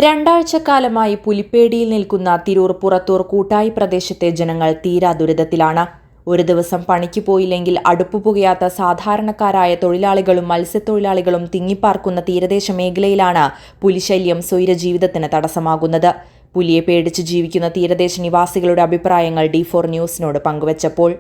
രണ്ടാഴ്ചക്കാലമായി പുലിപ്പേടിയിൽ നിൽക്കുന്ന തിരൂർ പുറത്തൂർ കൂട്ടായി പ്രദേശത്തെ ജനങ്ങൾ തീരാ ദുരിതത്തിലാണ്. ഒരു ദിവസം പണിക്ക് പോയില്ലെങ്കിൽ അടുപ്പു പുകയാത്ത സാധാരണക്കാരായ തൊഴിലാളികളും മത്സ്യത്തൊഴിലാളികളും തിങ്ങിപ്പാർക്കുന്ന തീരദേശ മേഖലയിലാണ് പുലിശല്യം സ്വൈരജീവിതത്തിന് തടസ്സമാകുന്നത്. പുലിയെ പേടിച്ച് ജീവിക്കുന്ന തീരദേശ നിവാസികളുടെ അഭിപ്രായങ്ങൾ D4 ന്യൂസിനോട് പങ്കുവച്ചപ്പോൾ,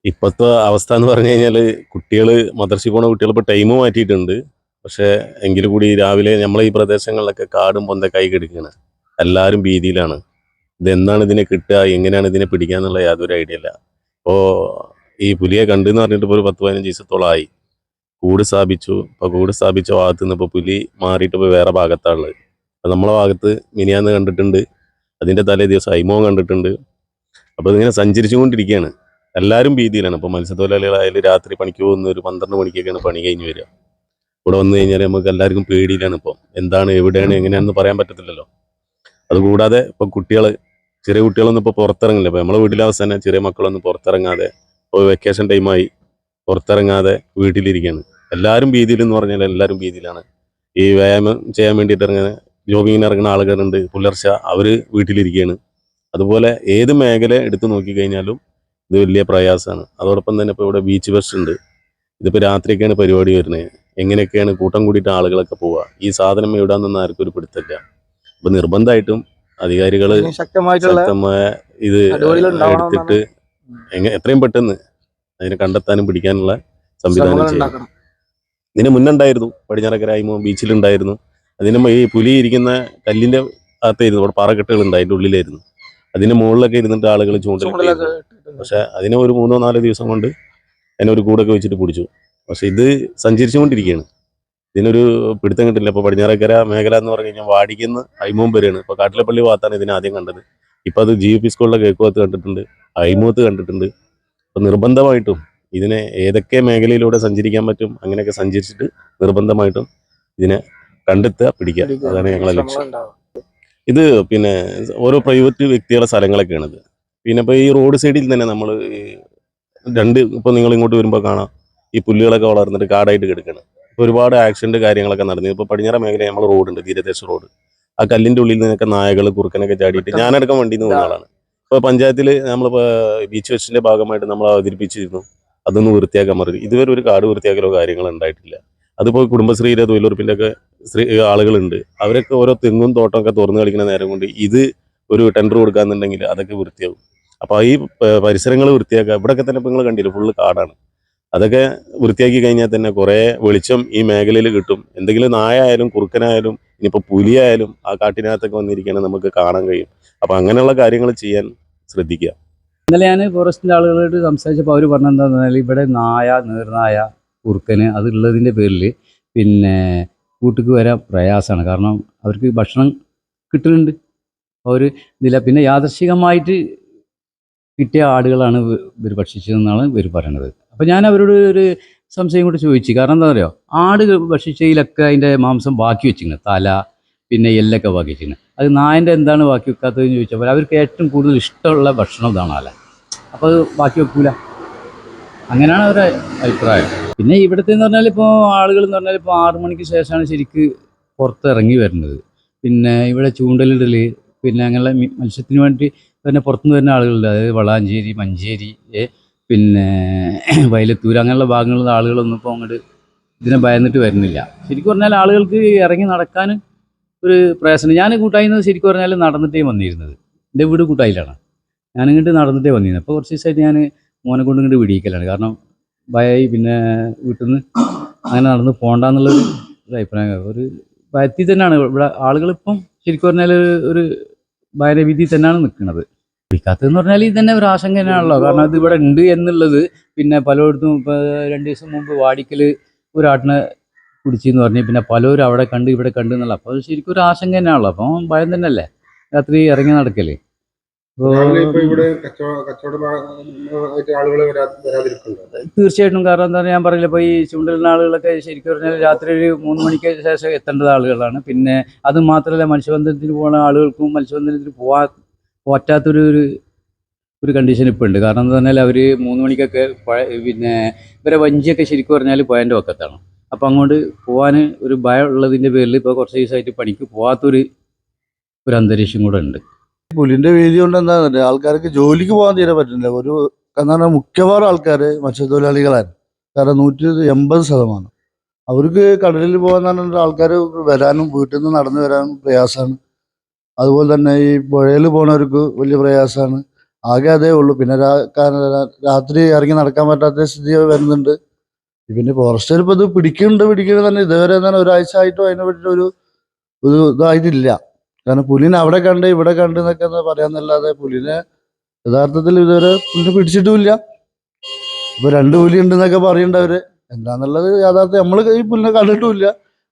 ഇപ്പോഴത്തെ അവസ്ഥ എന്ന് പറഞ്ഞു കഴിഞ്ഞാൽ കുട്ടികൾ മദ്രസയിൽ പോകുന്ന കുട്ടികൾ ഇപ്പോൾ ടൈം മാറ്റിയിട്ടുണ്ട്. പക്ഷേ എങ്കിൽ കൂടി രാവിലെ നമ്മളെ ഈ പ്രദേശങ്ങളിലൊക്കെ കാടും പൊന്തക്കായി കിടക്കുകയാണ്. എല്ലാവരും ഭീതിയിലാണ്. ഇതെന്താണ് ഇതിനെ കിട്ടുക, എങ്ങനെയാണ് ഇതിനെ പിടിക്കുക എന്നുള്ള യാതൊരു ഐഡിയ ഇല്ല. ഇപ്പോൾ ഈ പുലിയെ കണ്ടെന്ന് പറഞ്ഞിട്ട് ഇപ്പോൾ ഒരു 10-15 ദിവസത്തോളമായി. കൂട് സ്ഥാപിച്ചു. ഇപ്പോൾ കൂട് സ്ഥാപിച്ച ഭാഗത്ത് നിന്ന് ഇപ്പോൾ പുലി മാറിയിട്ട് ഇപ്പോൾ വേറെ ഭാഗത്താണുള്ളത്. അപ്പോൾ നമ്മളെ ഭാഗത്ത് മിനിയാന്ന് കണ്ടിട്ടുണ്ട്, അതിൻ്റെ തലേ ദിവസം അയ്മോൻ കണ്ടിട്ടുണ്ട്. അപ്പോൾ ഇതിങ്ങനെ സഞ്ചരിച്ചുകൊണ്ടിരിക്കുകയാണ്. എല്ലാവരും ഭീതിയിലാണ്. ഇപ്പോൾ മത്സ്യത്തൊഴിലാളികളായാലും രാത്രി പണിക്ക് പോകുന്ന ഒരു 12 മണിക്കൊക്കെയാണ് പണി കഴിഞ്ഞ് വരിക. ഇവിടെ വന്നു കഴിഞ്ഞാൽ നമുക്ക് എല്ലാവർക്കും പേടിയിലാണ്. ഇപ്പോൾ എന്താണ്, എവിടെയാണ്, എങ്ങനെയാണെന്ന് പറയാൻ പറ്റത്തില്ലല്ലോ. അതുകൂടാതെ ഇപ്പോൾ ചെറിയ കുട്ടികളൊന്നും ഇപ്പോൾ പുറത്തിറങ്ങില്ല. ഇപ്പോൾ നമ്മളെ വീട്ടിലെ അവസ്ഥ തന്നെ, ചെറിയ മക്കളൊന്നും പുറത്തിറങ്ങാതെ, ഇപ്പോൾ വെക്കേഷൻ ടൈമായി പുറത്തിറങ്ങാതെ വീട്ടിലിരിക്കുകയാണ്. എല്ലാവരും ഭീതിയിലെന്ന് പറഞ്ഞാൽ എല്ലാവരും ഭീതിയിലാണ്. ഈ വ്യായാമം ചെയ്യാൻ വേണ്ടിയിട്ട് ജോഗിങ്ങിന് ഇറങ്ങുന്ന ആളുകളുണ്ട്, പുലർച്ചെ അവർ വീട്ടിലിരിക്കുകയാണ്. അതുപോലെ ഏത് മേഖല എടുത്തു നോക്കിക്കഴിഞ്ഞാലും ഇത് വലിയ പ്രയാസമാണ്. അതോടൊപ്പം തന്നെ ഇപ്പോൾ ഇവിടെ ബീച്ച് ബസ് ഉണ്ട്. ഇതിപ്പോൾ രാത്രിയൊക്കെയാണ് പരിപാടി വരുന്നത്. എങ്ങനെയൊക്കെയാണ് കൂട്ടം കൂടിയിട്ട് ആളുകളൊക്കെ പോവുക, ഈ സാധനം എവിടാന്നൊന്നും ആർക്കും ഒരു പിടുത്തമില്ല. അപ്പോൾ നിർബന്ധമായിട്ടും അധികാരികൾ ശക്തമായ ഇത് എടുത്തിട്ട് എത്രയും പെട്ടെന്ന് അതിനെ കണ്ടെത്താനും പിടിക്കാനുള്ള സംവിധാനം ചെയ്യണം. ഇതിന് മുന്നുണ്ടായിരുന്നു, പടിഞ്ഞാറക്കര അയ്മോ ബീച്ചിലുണ്ടായിരുന്നു. അതിന് ഈ പുലി ഇരിക്കുന്ന കല്ലിൻ്റെ അകത്തായിരുന്നു, അവിടെ പാറക്കെട്ടുകളുണ്ട്, അതിൻ്റെ ഉള്ളിലായിരുന്നു. അതിൻ്റെ മുകളിലൊക്കെ ഇരുന്നിട്ട് ആളുകൾ ചൂണ്ടലൊക്കെ. പക്ഷെ അതിനെ ഒരു 3-4 ദിവസം കൊണ്ട് അതിനെ ഒരു കൂടൊക്കെ വെച്ചിട്ട് പിടിച്ചു. പക്ഷെ ഇത് സഞ്ചരിച്ചുകൊണ്ടിരിക്കുകയാണ്. ഇതിനൊരു പിടുത്തം കിട്ടില്ല. ഇപ്പോൾ പടിഞ്ഞാറക്കര മേഖല എന്ന് പറഞ്ഞു കഴിഞ്ഞാൽ വാടിക്കുന്ന അയ്മൂം വരെയാണ്. ഇപ്പോൾ കാട്ടിലപ്പള്ളി ഭാഗത്താണ് ഇതിനെ ആദ്യം കണ്ടത്. ഇപ്പോൾ അത് GUP സ്കൂളിലെ കേക്കുവത്ത് കണ്ടിട്ടുണ്ട്, അയ്മൂത്ത് കണ്ടിട്ടുണ്ട്. അപ്പോൾ നിർബന്ധമായിട്ടും ഇതിനെ ഏതൊക്കെ മേഖലയിലൂടെ സഞ്ചരിക്കാൻ പറ്റും അങ്ങനെയൊക്കെ സഞ്ചരിച്ചിട്ട് നിർബന്ധമായിട്ടും ഇതിനെ കണ്ടെത്തുക, പിടിക്കുക. അതാണ് ഞങ്ങളെ ലക്ഷ്യം. ഇത് പിന്നെ ഓരോ പ്രൈവറ്റ് വ്യക്തികളുടെ സ്ഥലങ്ങളൊക്കെയാണിത്. പിന്നെ ഇപ്പോൾ ഈ റോഡ് സൈഡിൽ തന്നെ നമ്മൾ ഇപ്പോൾ നിങ്ങൾ ഇങ്ങോട്ട് വരുമ്പോൾ കാണാം, ഈ പുല്ലുകളൊക്കെ വളർന്നിട്ട് കാടായിട്ട് കിടക്കുകയാണ്. ഇപ്പോൾ ഒരുപാട് ആക്സിഡൻറ്റ് കാര്യങ്ങളൊക്കെ നടന്നു. ഇപ്പോൾ പടിഞ്ഞാറ മേഖല നമ്മൾ റോഡുണ്ട്, തീരദേശ റോഡ്. ആ കല്ലിൻ്റെ ഉള്ളിൽ നിന്നൊക്കെ നായകൾ കുറുക്കനൊക്കെ ചാടിയിട്ട് ഞാനടക്കം വണ്ടിയിൽ നിന്ന് പോകുന്ന ആളാണ്. ഇപ്പോൾ പഞ്ചായത്തിൽ നമ്മളിപ്പോൾ ബീച്ച് ഫെസ്റ്റിൻ്റെ ഭാഗമായിട്ട് നമ്മൾ അവതരിപ്പിച്ചിരുന്നു, അതൊന്ന് വൃത്തിയാക്കാൻ പറഞ്ഞു. ഇതുവരെ ഒരു കാട് വൃത്തിയാക്കലോ കാര്യങ്ങളോ ഉണ്ടായിട്ടില്ല. അതിപ്പോൾ കുടുംബശ്രീയിലെ തൊഴിലുറപ്പിൻ്റെ ഒക്കെ ആളുകളുണ്ട്. അവരൊക്കെ ഓരോ തെങ്ങും തോട്ടമൊക്കെ തുറന്നു കളിക്കുന്ന നേരം കൊണ്ട് ഇത് ഒരു ടെൻഡർ കൊടുക്കാന്നുണ്ടെങ്കിൽ അതൊക്കെ വൃത്തിയാവും. അപ്പോൾ ഈ പരിസരങ്ങൾ വൃത്തിയാക്കുക. ഇവിടെയൊക്കെ തന്നെ ഇപ്പോൾ നിങ്ങൾ കണ്ടില്ല, ഫുള്ള് കാടാണ്. അതൊക്കെ വൃത്തിയാക്കി കഴിഞ്ഞാൽ തന്നെ കുറേ വെളിച്ചം ഈ മേഖലയിൽ കിട്ടും. എന്തെങ്കിലും നായായാലും കുറുക്കനായാലും ഇനിയിപ്പോൾ പുലിയായാലും ആ കാട്ടിനകത്തൊക്കെ വന്നിരിക്കുകയാണെങ്കിൽ നമുക്ക് കാണാൻ കഴിയും. അപ്പോൾ അങ്ങനെയുള്ള കാര്യങ്ങൾ ചെയ്യാൻ ശ്രദ്ധിക്കുക. ഇന്നലെ ഞാൻ ഫോറസ്റ്റിൻ്റെ ആളുകളോട് സംസാരിച്ചപ്പോൾ അവർ പറഞ്ഞെന്താണെന്ന് പറഞ്ഞാൽ ഇവിടെ നീർനായ, കുറുക്കന് അതുള്ളതിൻ്റെ പേരിൽ പിന്നെ കൂട്ടിക്ക് വരാൻ പ്രയാസമാണ്. കാരണം അവർക്ക് ഭക്ഷണം കിട്ടുന്നുണ്ട്, അവർ ഇതില്ല. പിന്നെ യാദൃശ്ചികമായിട്ട് കിട്ടിയ ആടുകളാണ് ഇവർ ഭക്ഷിച്ചതെന്നാണ് ഇവർ പറയണത്. അപ്പോൾ ഞാൻ അവരോട് ഒരു സംശയം കൂടി ചോദിച്ചു. കാരണം എന്താ പറയുക, ആട് ഭക്ഷിച്ചതിലൊക്കെ അതിൻ്റെ മാംസം ബാക്കി വെച്ചിരുന്നു, തല പിന്നെ എല്ലൊക്കെ ബാക്കി വെച്ചിരുന്നു. അത് നായൻ്റെ എന്താണ് ബാക്കി വെക്കാത്തതെന്ന് ചോദിച്ചപ്പോൾ അവർക്ക് ഏറ്റവും കൂടുതൽ ഇഷ്ടമുള്ള ഭക്ഷണം ഇതാണല്ലേ, അപ്പോൾ അത് ബാക്കി വെക്കൂല. അങ്ങനെയാണ് അവരുടെ അഭിപ്രായം. പിന്നെ ഇവിടുത്തെ എന്ന് പറഞ്ഞാൽ ഇപ്പോൾ ആളുകൾ എന്ന് പറഞ്ഞാൽ ഇപ്പോൾ 6 മണിക്ക് ശേഷമാണ് ശരിക്ക് പുറത്തിറങ്ങി വരുന്നത്. പിന്നെ ഇവിടെ ചൂണ്ടലിടൽ, പിന്നെ അങ്ങനെ മത്സ്യത്തിന് വേണ്ടി തന്നെ പുറത്തുനിന്ന് വരുന്ന ആളുകളുണ്ട്. അതായത് വളാഞ്ചേരി, മഞ്ചേരി, പിന്നെ വയലത്തൂർ അങ്ങനെയുള്ള ഭാഗങ്ങളിലുള്ള ആളുകളൊന്നും ഇപ്പോൾ അങ്ങോട്ട് ഇതിനെ ഭയന്നിട്ട് വരുന്നില്ല. ശരിക്കും പറഞ്ഞാൽ ആളുകൾക്ക് ഇറങ്ങി നടക്കാൻ ഒരു പ്രയാസമുണ്ട്. ഞാൻ കൂട്ടായിന്ന് ശരിക്കും പറഞ്ഞാൽ നടന്നിട്ടേ വന്നിരുന്നത്. എൻ്റെ വീട് കൂട്ടായിലാണ്. ഞാനിങ്ങോട്ട് നടന്നിട്ടേ വന്നിരുന്നത്. അപ്പോൾ കുറച്ച് ദിവസമായിട്ട് ഞാൻ മോനെ കൊണ്ട് ഇങ്ങോട്ട് വിടിയിക്കലാണ്. കാരണം ഭയമായി, പിന്നെ വീട്ടിൽ നിന്ന് അങ്ങനെ നടന്ന് പോകണ്ടെന്നുള്ളൊരു അഭിപ്രായം. ഒരു ഭയത്തിൽ തന്നെയാണ് ഇവിടെ ആളുകളിപ്പം ശരിക്കും പറഞ്ഞാൽ ഒരു ഭയവിധി തന്നെയാണ് നിൽക്കുന്നത്. പിടിക്കാത്തതെന്ന് പറഞ്ഞാൽ ഇത് തന്നെ ഒരു ആശങ്ക തന്നെയാണല്ലോ. കാരണം അത് ഇവിടെ ഉണ്ട് എന്നുള്ളത്. പിന്നെ പലയിടത്തും ഇപ്പോൾ 2 ദിവസം മുമ്പ് വാടിക്കൽ ഒരാട്ടിനെ പിടിച്ചെന്ന് പറഞ്ഞ് പിന്നെ പലരും അവിടെ കണ്ട് ഇവിടെ കണ്ട് എന്നുള്ള. അപ്പോൾ ശരിക്കും ഒരു ആശങ്ക തന്നെയാണല്ലോ. അപ്പം ഭയം തന്നെയല്ലേ രാത്രി ഇറങ്ങി നടക്കല്. തീർച്ചയായിട്ടും. കാരണം എന്താ ഞാൻ പറഞ്ഞില്ല, ഇപ്പോൾ ഈ ചൂണ്ടലിടുന്ന ആളുകളൊക്കെ ശരിക്കും പറഞ്ഞാൽ രാത്രി ഒരു 3 മണിക്ക് ശേഷം എത്തേണ്ടത് ആളുകളാണ്. പിന്നെ അത് മാത്രമല്ല, മത്സ്യബന്ധനത്തിന് പോകുന്ന ആളുകൾക്കും മത്സ്യബന്ധനത്തിന് പറ്റാത്തൊരു കണ്ടീഷൻ ഇപ്പോൾ ഉണ്ട്. കാരണം എന്താ പറഞ്ഞാൽ അവർ 3 മണിക്കൊക്കെ പിന്നെ ഇവരെ വഞ്ചിയൊക്കെ ശരിക്കും പറഞ്ഞാൽ പുഴൻ്റെ വക്കത്താണ്. അപ്പോൾ അങ്ങോട്ട് പോകാൻ ഒരു ഭയം ഉള്ളതിൻ്റെ പേരിൽ ഇപ്പോൾ കുറച്ച് ദിവസമായിട്ട് പണിക്ക് പോകാത്തൊരു ഒരു അന്തരീക്ഷം കൂടെ ഉണ്ട്. പുലിന്റെ വീതി കൊണ്ട് എന്താ ആൾക്കാർക്ക് ജോലിക്ക് പോകാൻ തീരെ പറ്റുന്നില്ല. എന്ന് പറഞ്ഞാൽ മിക്കവാറും ആൾക്കാർ മത്സ്യത്തൊഴിലാളികളാണ്. കാരണം 180%. അവർക്ക് കടലിൽ പോകാൻ പറഞ്ഞിട്ട് ആൾക്കാർ വരാനും വീട്ടിൽ നിന്ന് നടന്നു വരാനും പ്രയാസമാണ്. അതുപോലെ തന്നെ ഈ പുഴയിൽ പോണവർക്ക് വലിയ പ്രയാസമാണ്. ആകെ അതേ ഉള്ളൂ. പിന്നെ കാരണം രാത്രി ഇറങ്ങി നടക്കാൻ പറ്റാത്ത സ്ഥിതി വരുന്നുണ്ട്. പിന്നെ ഫോറസ്റ്റുകാർ ഇപ്പോൾ ഇത് പിടിക്കുന്നുണ്ട് തന്നെ ഇതുവരെ തന്നെ ഒരാഴ്ച ആയിട്ടോ അതിനെ പറ്റിയിട്ട് ഒരു ഇതായിട്ടില്ല. കാരണം പുലിനെ അവിടെ കണ്ട് ഇവിടെ കണ്ട് എന്നൊക്കെ പറയാന്നല്ലാതെ പുലിനെ യഥാർത്ഥത്തിൽ ഇതുവരെ പുലിനെ പിടിച്ചിട്ടുമില്ല. ഇപ്പൊ 2 പുലി ഉണ്ടെന്നൊക്കെ പറയുന്നുണ്ട്. എന്താന്നുള്ളത് യാഥാർത്ഥ്യം നമ്മൾ ഈ പുലിനെ കണ്ടിട്ടുമില്ല.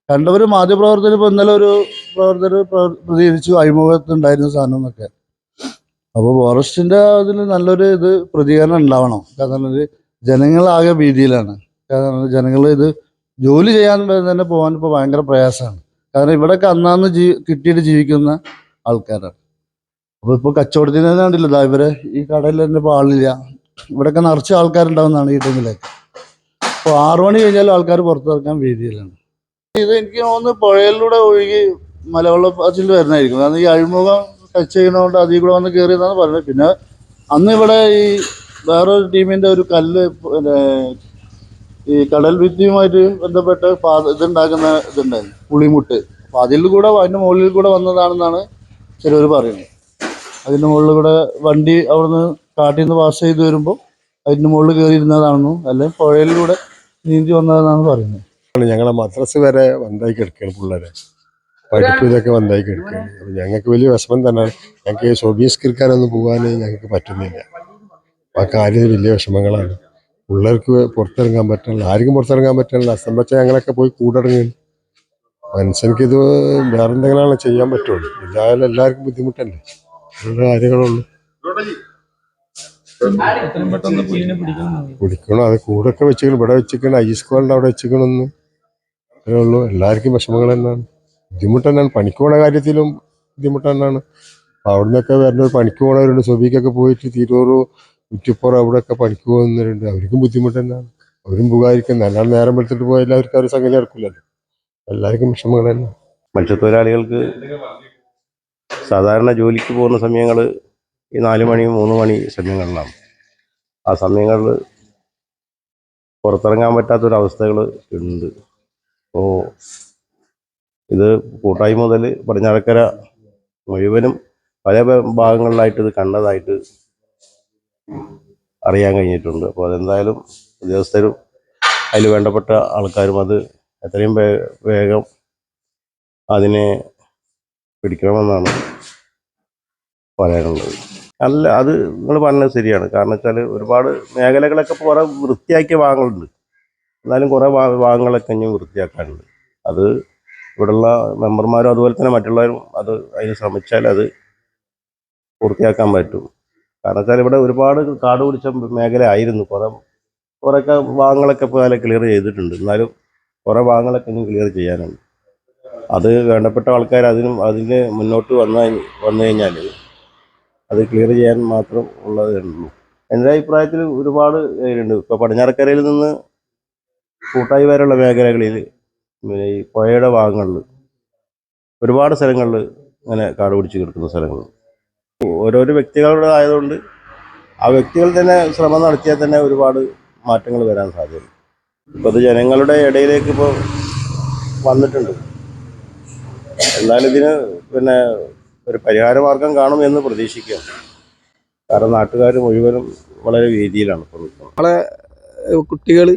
കണ്ടവര് മാധ്യമപ്രവർത്തകർ ഇപ്പൊ ഇന്നലെ ഒരു പ്രവർത്തകർ പ്രതികരിച്ചു അഴിമുഖത്തുണ്ടായിരുന്ന സാധനം എന്നൊക്കെ. അപ്പോൾ ഫോറസ്റ്റിന്റെ അതിൽ നല്ലൊരു പ്രതികരണം ഉണ്ടാവണം. കാരണം ജനങ്ങളാകെ ഭീതിയിലാണ്. കാരണം ജനങ്ങൾ ഇത് ജോലി ചെയ്യാൻ തന്നെ പോകാൻ ഇപ്പോൾ ഭയങ്കര പ്രയാസമാണ്. കാരണം ഇവിടെയൊക്കെ അന്നാന്ന് കിട്ടിയിട്ട് ജീവിക്കുന്ന ആൾക്കാരാണ്. അപ്പോൾ ഇപ്പോൾ കച്ചവടത്തിന് തന്നെ കണ്ടില്ല, ഇവരെ ഈ കടയിൽ തന്നെ ഇപ്പോൾ ആളില്ല. ഇവിടെയൊക്കെ നിറച്ച് ആൾക്കാരുണ്ടാവുന്നതാണ് ഈ ടൈമിലൊക്കെ. അപ്പോൾ 6 മണി കഴിഞ്ഞാലും ആൾക്കാർ പുറത്തിറക്കാൻ ഭീതിയിലാണ്. ഇത് എനിക്ക് തോന്നുന്നു പുഴയിലൂടെ ഒഴുകി മലവെള്ളപ്പാച്ചിൽ വരുന്നതായിരിക്കും. കാരണം ഈ അഴിമുഖം ടച്ച് ചെയ്യുന്നതുകൊണ്ട് അതിൽ കൂടെ വന്ന് കയറിയതാണ് പറയുന്നത്. പിന്നെ അന്ന് ഇവിടെ ഈ വേറൊരു ടീമിന്റെ ഒരു കല്ല് പിന്നെ ഈ കടൽ ഭിത്തിയുമായിട്ട് ബന്ധപ്പെട്ട് ഇതുണ്ടായിരുന്നു പുളിമുട്ട്. അപ്പൊ അതിൽ കൂടെ അതിന്റെ മുകളിൽ കൂടെ വന്നതാണെന്നാണ് ചിലവർ പറയുന്നത്. അതിന്റെ മുകളിൽ കൂടെ വണ്ടി അവിടുന്ന് കാട്ടിൽ നിന്ന് പാസ് ചെയ്ത് വരുമ്പോൾ അതിന്റെ മുകളിൽ കയറിയിരുന്നതാണെന്നും അല്ലെങ്കിൽ പുഴയിലൂടെ നീന്തി വന്നതെന്നാണ് പറയുന്നത്. ഞങ്ങളെ മദ്രസ് വരെ വന്നായി കിടക്കുകയാണ്. പിള്ളേരെ പഠിപ്പ് ഇതൊക്കെ വന്നായി കിടക്കുകയാണ്. അപ്പം ഞങ്ങൾക്ക് വലിയ വിഷമം തന്നെയാണ്. ഞങ്ങൾക്ക് സ്വബീസ്കരിക്കാനൊന്നും പോകാൻ ഞങ്ങൾക്ക് പറ്റുന്നില്ല. ആ കാര്യം വലിയ വിഷമങ്ങളാണ്. പിള്ളേർക്ക് പുറത്തിറങ്ങാൻ പറ്റില്ല, ആർക്കും പുറത്തിറങ്ങാൻ പറ്റില്ല. അസ്തം ഞങ്ങളൊക്കെ പോയി കൂടിറങ്ങുകയാണ്. മനുഷ്യൻക്കിത് വേറെ എന്തെങ്കിലുമാണ് ചെയ്യാൻ പറ്റുള്ളൂ. ഇല്ലായാലും എല്ലാവർക്കും ബുദ്ധിമുട്ടല്ലേ, അങ്ങനെയുള്ള കാര്യങ്ങളുള്ളൂ. പിടിക്കണം, അത് കൂടൊക്കെ വെച്ചിരിക്കണം. ഇവിടെ വെച്ചിരിക്കണം, ഐസ്കോളിൻ്റെ അവിടെ വെച്ചിരിക്കണമെന്ന് അതേ ഉള്ളൂ. എല്ലാവർക്കും വിഷമങ്ങൾ തന്നെയാണ്, ബുദ്ധിമുട്ട് തന്നെയാണ്. പണിക്ക് പോണ കാര്യത്തിലും ബുദ്ധിമുട്ട് തന്നെയാണ്. അവിടെ നിന്നൊക്കെ വരുന്ന പണിക്ക് പോണവരുണ്ട്. സ്വബിക്കൊക്കെ പോയിട്ട് തിരൂർ കുറ്റിപ്പുറം അവിടെയൊക്കെ പണിക്ക് പോകുന്നവരുണ്ട്. അവർക്കും ബുദ്ധിമുട്ട് തന്നെയാണ്. അവരും പോകാതിരിക്കുന്നത്. അല്ലാതെ നേരം വെളുത്തിട്ട് പോയാൽ എല്ലാവർക്കും അവർ സംഗതി നടക്കില്ലല്ലോ. എല്ലാവർക്കും വിഷമങ്ങൾ തന്നെ. മത്സ്യത്തൊഴിലാളികൾക്ക് സാധാരണ ജോലിക്ക് പോകുന്ന സമയങ്ങൾ ഈ 4 മണി 3 മണി സമയങ്ങളിലാണ്. ആ സമയങ്ങളിൽ പുറത്തിറങ്ങാൻ പറ്റാത്തൊരവസ്ഥകൾ ഉണ്ട്. അപ്പോൾ ഇത് കൂട്ടായി മുതൽ പടിഞ്ഞാറക്കര മുഴുവനും പല ഭാഗങ്ങളിലായിട്ട് ഇത് കണ്ടതായിട്ട് അറിയാൻ കഴിഞ്ഞിട്ടുണ്ട്. അപ്പോൾ അതെന്തായാലും ഉദ്യോഗസ്ഥരും അതിൽ വേണ്ടപ്പെട്ട ആൾക്കാരും അത് എത്രയും വേഗം അതിനെ പിടിക്കണമെന്നാണ് പറയാനുള്ളത്. അല്ല, അത് നിങ്ങൾ പറഞ്ഞത് ശരിയാണ്. കാരണം വെച്ചാൽ ഒരുപാട് മേഖലകളൊക്കെ ഇപ്പോൾ കുറേ വൃത്തിയാക്കിയ ഭാഗങ്ങളുണ്ട്. എന്നാലും കുറേ ഭാഗങ്ങളൊക്കെ ഇനിയും വൃത്തിയാക്കാനുണ്ട്. അത് ഇവിടെയുള്ള മെമ്പർമാരും അതുപോലെ തന്നെ മറ്റുള്ളവരും അത് അതിന് ശ്രമിച്ചാൽ അത് പൂർത്തിയാക്കാൻ പറ്റും. കാരണം വെച്ചാൽ ഇവിടെ ഒരുപാട് കാട് പിടിച്ച മേഖല ആയിരുന്നു. കുറേയൊക്കെ ഭാഗങ്ങളൊക്കെ ഇപ്പോൾ അതിൽ ക്ലിയർ ചെയ്തിട്ടുണ്ട്. എന്നാലും കുറേ ഭാഗങ്ങളൊക്കെ ഇനി ക്ലിയർ ചെയ്യാനുണ്ട്. അത് വേണ്ടപ്പെട്ട ആൾക്കാർ അതിന് മുന്നോട്ട് വന്നു കഴിഞ്ഞാൽ അത് ക്ലിയർ ചെയ്യാൻ മാത്രം ഉള്ളതേ ഉള്ളൂ. എൻ്റെ അഭിപ്രായത്തിൽ ഒരുപാട് ഉണ്ട്. ഇപ്പോൾ പടിഞ്ഞാറക്കരയിൽ നിന്ന് കൂട്ടായി വരെയുള്ള മേഖലകളിൽ ഈ പുഴയുടെ ഭാഗങ്ങളിൽ ഒരുപാട് സ്ഥലങ്ങളിൽ ഇങ്ങനെ കാട് പിടിച്ച് കിടക്കുന്ന സ്ഥലങ്ങൾ ഓരോരോ വ്യക്തികളുടെ ആയതുകൊണ്ട് ആ വ്യക്തികൾ തന്നെ ശ്രമം നടത്തിയാൽ തന്നെ ഒരുപാട് മാറ്റങ്ങൾ വരാൻ സാധ്യതയുണ്ട്. ഇപ്പോൾ അത് ജനങ്ങളുടെ ഇടയിലേക്ക് ഇപ്പോൾ വന്നിട്ടുണ്ട്. എന്നാലും ഇതിന് പിന്നെ ഒരു പരിഹാര മാർഗം കാണുമെന്ന് പ്രതീക്ഷിക്കുകയാണ്. കാരണം നാട്ടുകാർ മുഴുവനും വളരെ ഭീതിയിലാണ് ഇപ്പോൾ നിൽക്കുന്നത്. നമ്മളെ കുട്ടികൾ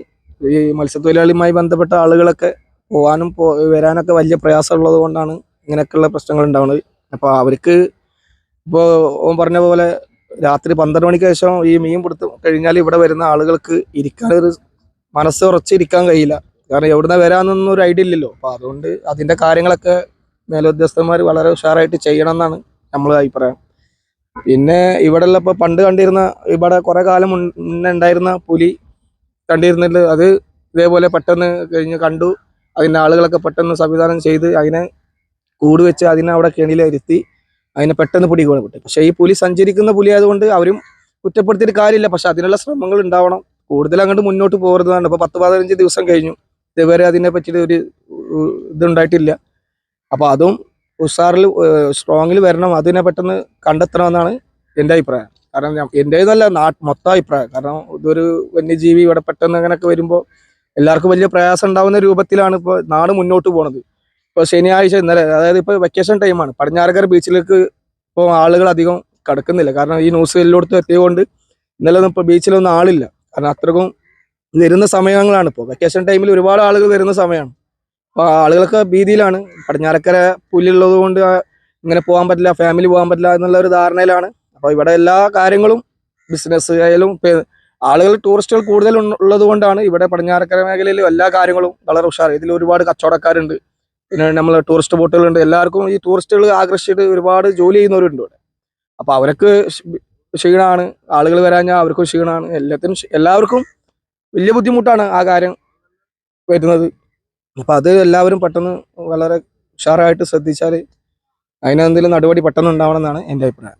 ഈ മത്സ്യത്തൊഴിലാളിയുമായി ബന്ധപ്പെട്ട ആളുകളൊക്കെ പോകാനും വരാനൊക്കെ വലിയ പ്രയാസമുള്ളത് കൊണ്ടാണ് ഇങ്ങനെയൊക്കെയുള്ള പ്രശ്നങ്ങൾ ഉണ്ടാവുന്നത്. അപ്പോൾ അവർക്ക് ഇപ്പോൾ ഓൻ പറഞ്ഞ പോലെ രാത്രി 12 മണിക്ക് ശേഷം ഈ മീൻ പിടുത്തം കഴിഞ്ഞാൽ ഇവിടെ വരുന്ന ആളുകൾക്ക് ഇരിക്കാനൊരു മനസ്സ് ഉറച്ചിരിക്കാൻ കഴിയില്ല. കാരണം എവിടുന്ന് വരാമെന്നൊന്നും ഒരു ഐഡിയ ഇല്ലല്ലോ. അപ്പോൾ അതുകൊണ്ട് അതിൻ്റെ കാര്യങ്ങളൊക്കെ മേലുദ്യോഗസ്ഥന്മാർ വളരെ ഉഷാറായിട്ട് ചെയ്യണം എന്നാണ് നമ്മളെ അഭിപ്രായം. പിന്നെ ഇവിടെയുള്ള ഇപ്പോൾ പണ്ട് കണ്ടിരുന്ന ഇവിടെ കുറേ കാലം മുന്നേ ഉണ്ടായിരുന്ന പുലി കണ്ടിരുന്നില്ല. അത് ഇതേപോലെ പെട്ടെന്ന് കഴിഞ്ഞ് കണ്ടു. അതിൻ്റെ ആളുകളൊക്കെ പെട്ടെന്ന് സംവിധാനം ചെയ്ത് അതിനെ കൂട് വെച്ച് അതിനെ അവിടെ കെണിയിലിരുത്തി അതിനെ പെട്ടെന്ന് പിടിക്കുകയാണ് കിട്ടും. പക്ഷേ ഈ പുലി സഞ്ചരിക്കുന്ന പുലി ആയതുകൊണ്ട് അവരും കുറ്റപ്പെടുത്തിയിട്ട് കാര്യമില്ല. പക്ഷെ അതിനുള്ള ശ്രമങ്ങൾ ഉണ്ടാവണം. കൂടുതൽ അങ്ങോട്ട് മുന്നോട്ട് പോകരുതാണ്. ഇപ്പോൾ 10-15 ദിവസം കഴിഞ്ഞു, ഇതുവരെ അതിനെ പറ്റിയിട്ട് ഒരു ഇതുണ്ടായിട്ടില്ല. അപ്പോൾ അതും ഉഷാറിൽ സ്ട്രോങ്ങിൽ വരണം, അതിനെ പെട്ടെന്ന് കണ്ടെത്തണമെന്നാണ് എൻ്റെ അഭിപ്രായം. കാരണം എൻ്റേതല്ല മൊത്തം അഭിപ്രായം. കാരണം ഇതൊരു വന്യജീവി ഇവിടെ പെട്ടെന്ന് അങ്ങനെയൊക്കെ വരുമ്പോൾ എല്ലാവർക്കും വലിയ പ്രയാസം ഉണ്ടാകുന്ന രൂപത്തിലാണ് ഇപ്പോൾ നാട് മുന്നോട്ട് പോകുന്നത്. ഇപ്പോൾ ശനിയാഴ്ച ഇന്നലെ, അതായത് ഇപ്പോൾ വെക്കേഷൻ ടൈമാണ്, പടിഞ്ഞാറക്കര ബീച്ചിലേക്ക് ഇപ്പോൾ ആളുകൾ അധികം കടക്കുന്നില്ല. കാരണം ഈ ന്യൂസ് എല്ലായിടത്തും എത്തിയതുകൊണ്ട് ഇന്നലെ ഒന്നും ഇപ്പോൾ ബീച്ചിലൊന്നും ആളില്ല. കാരണം അത്രക്കും വരുന്ന സമയങ്ങളാണ്. ഇപ്പോൾ വെക്കേഷൻ ടൈമിൽ ഒരുപാട് ആളുകൾ വരുന്ന സമയമാണ്. അപ്പോൾ ആളുകളൊക്കെ ഭീതിയിലാണ്. പടിഞ്ഞാറക്കര പുല്ലുള്ളത് കൊണ്ട് ഇങ്ങനെ പോകാൻ പറ്റില്ല, ഫാമിലി പോകാൻ പറ്റില്ല എന്നുള്ള ഒരു ധാരണയിലാണ്. അപ്പോൾ ഇവിടെ എല്ലാ കാര്യങ്ങളും ബിസിനസ് ആയാലും ആളുകൾ ടൂറിസ്റ്റുകൾ കൂടുതൽ ഉള്ളത് കൊണ്ടാണ് ഇവിടെ പടിഞ്ഞാറക്കര മേഖലയിൽ എല്ലാ കാര്യങ്ങളും വളരെ ഉഷാർ. ഇതിൽ ഒരുപാട് കച്ചവടക്കാരുണ്ട്, പിന്നെ നമ്മൾ ടൂറിസ്റ്റ് ബോട്ടുകളുണ്ട്. എല്ലാവർക്കും ഈ ടൂറിസ്റ്റുകൾ ആകർഷിച്ചിട്ട് ഒരുപാട് ജോലി ചെയ്യുന്നവരുണ്ട് ഇവിടെ. അപ്പോൾ അവർക്ക് ക്ഷീണമാണ്, ആളുകൾ വരാഞ്ഞാൽ അവർക്കും ക്ഷീണമാണ്. എല്ലാവർക്കും വലിയ ബുദ്ധിമുട്ടാണ് ആ കാര്യം വരുന്നത്. അപ്പോൾ അത് എല്ലാവരും പെട്ടെന്ന് വളരെ ഉഷാറായിട്ട് ശ്രദ്ധിച്ചാൽ അതിനെന്തെങ്കിലും നടപടി പെട്ടെന്ന് ഉണ്ടാവണം എന്നാണ് എൻ്റെ അഭിപ്രായം.